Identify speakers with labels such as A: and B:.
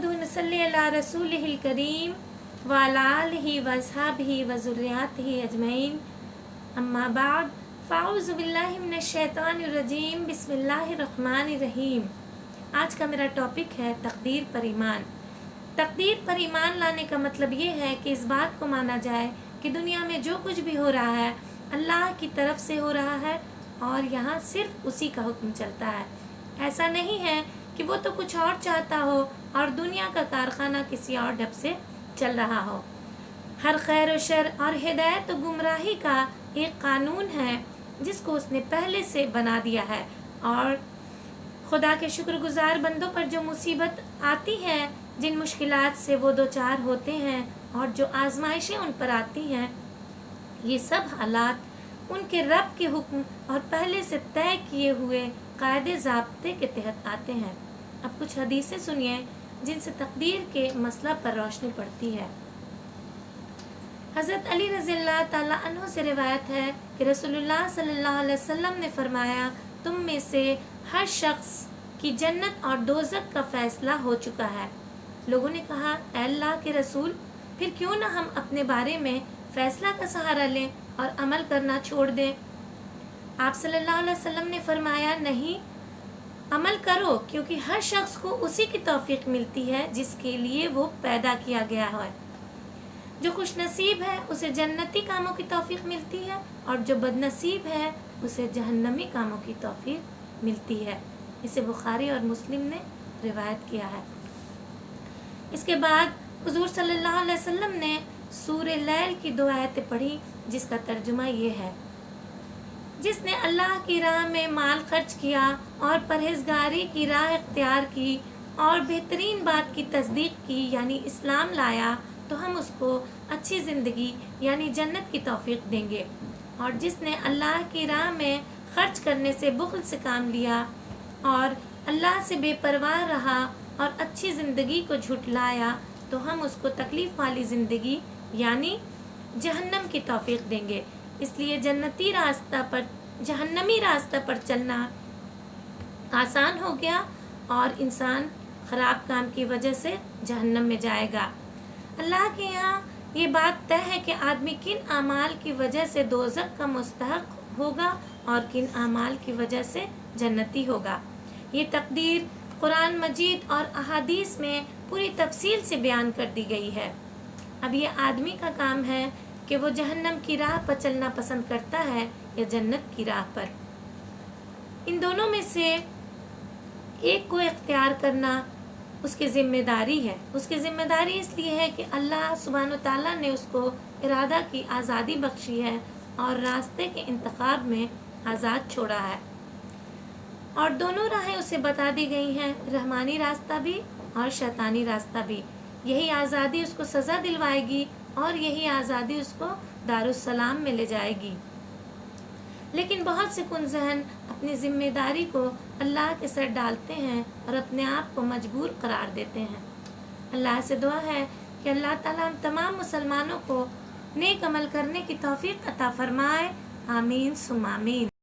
A: नहमदुहु व नसल्ली अला रसूलिहिल करीम व अला आलिहि व अस्हाबिहि व ज़ुर्रिय्यातिहि अजमईन, अम्मा बाद, फ़ाऊज़ु बिल्लाहि मिनश शैतानिर रजीम, बिस्मिल्लाहिर रहमानिर रहीम। आज का मेरा टॉपिक है तकदीर पर ईमान। तकदीर पर ईमान लाने का मतलब ये है कि इस बात को माना जाए कि दुनिया में जो कुछ भी हो रहा है अल्लाह की तरफ से हो रहा है और यहाँ सिर्फ उसी का हुक्म चलता है। ऐसा नहीं है कि वो तो कुछ और चाहता हो और दुनिया का कारखाना किसी और ढब से चल रहा हो। हर खैर और शर और हिदायत और गुमराही का एक कानून है जिसको उसने पहले से बना दिया है, और खुदा के शुक्रगुजार बंदों पर जो मुसीबत आती है, जिन मुश्किलात से वो दो चार होते हैं और जो आजमाइशें उन पर आती हैं, ये सब हालात उनके रब के हुक्म और पहले से तय किए हुए कायदे ज़ाब्ते के तहत आते हैं। अब कुछ हदीसें सुनिए जिनसे तकदीर के मसला पर रोशनी पड़ती है। हज़रत अली रज़ियल्लाहु ताला अन्हु से रिवायत है कि रसूलुल्लाह सल्लल्लाहु अलैहि वसल्लम ने फरमाया, तुम में से हर शख्स की जन्नत और दोज़ख का फैसला हो चुका है। लोगों ने कहा, ऐ अल्लाह के रसूल, फिर क्यों ना हम अपने बारे में फैसला का सहारा लें और अमल करना छोड़ दें। आप सल्लल्लाहु अलैहि वसल्लम ने फरमाया, नहीं, अमल करो, क्योंकि हर शख्स को उसी की तौफीक मिलती है जिसके लिए वो पैदा किया गया है। जो खुश नसीब है उसे जन्नती कामों की तौफीक मिलती है और जो बदनसीब है उसे जहन्नमी कामों की तौफीक मिलती है। इसे बुखारी और मुस्लिम ने रिवायत किया है। इसके बाद हुजूर सल्लल्लाहु अलैहि वसल्लम ने सूरे लैल की दो आयतें पढ़ी जिसका तर्जुमा ये है, जिसने अल्लाह की राह में माल खर्च किया और परहेजगारी की राह इख्तियार की और बेहतरीन बात की तस्दीक की यानी इस्लाम लाया, तो हम उसको अच्छी ज़िंदगी यानी जन्नत की तौफीक देंगे। और जिसने अल्लाह की राह में खर्च करने से बुख़्ल से काम लिया और अल्लाह से बेपरवाह रहा और अच्छी ज़िंदगी को झुटलाया, तो हम उसको तकलीफ़ वाली ज़िंदगी यानी जहन्नम की तौफीक देंगे। इसलिए जहन्नमी रास्ता पर चलना आसान हो गया और इंसान ख़राब काम की वजह से जहन्नम में जाएगा। अल्लाह के यहाँ ये बात तय है कि आदमी किन आमाल की वजह से दोज़ख का मुस्तहक होगा और किन आमाल की वजह से जन्नती होगा। ये तकदीर कुरान मजीद और अहादीस में पूरी तफसील से बयान कर दी गई है। अब ये आदमी का काम है कि वो जहन्नम की राह पर चलना पसंद करता है या जन्नत की राह पर। इन दोनों में से एक को इख्तियार करना उसकी ज़िम्मेदारी है। उसकी ज़िम्मेदारी इसलिए है कि अल्लाह सुब्हानो ताला ने उसको इरादा की आज़ादी बख्शी है और रास्ते के इंतखाब में आज़ाद छोड़ा है, और दोनों राहें उसे बता दी गई हैं, रहमानी रास्ता भी और शैतानी रास्ता भी। यही आज़ादी उसको सज़ा दिलवाएगी और यही आज़ादी उसको दारुस्सलाम में ले जाएगी। लेकिन बहुत से कुनज़हन अपनी ज़िम्मेदारी को अल्लाह के सर डालते हैं और अपने आप को मजबूर करार देते हैं। अल्लाह से दुआ है कि अल्लाह ताला हम तमाम मुसलमानों को नेक अमल करने की तौफीक अता फरमाए। आमीन सुम्मा आमीन।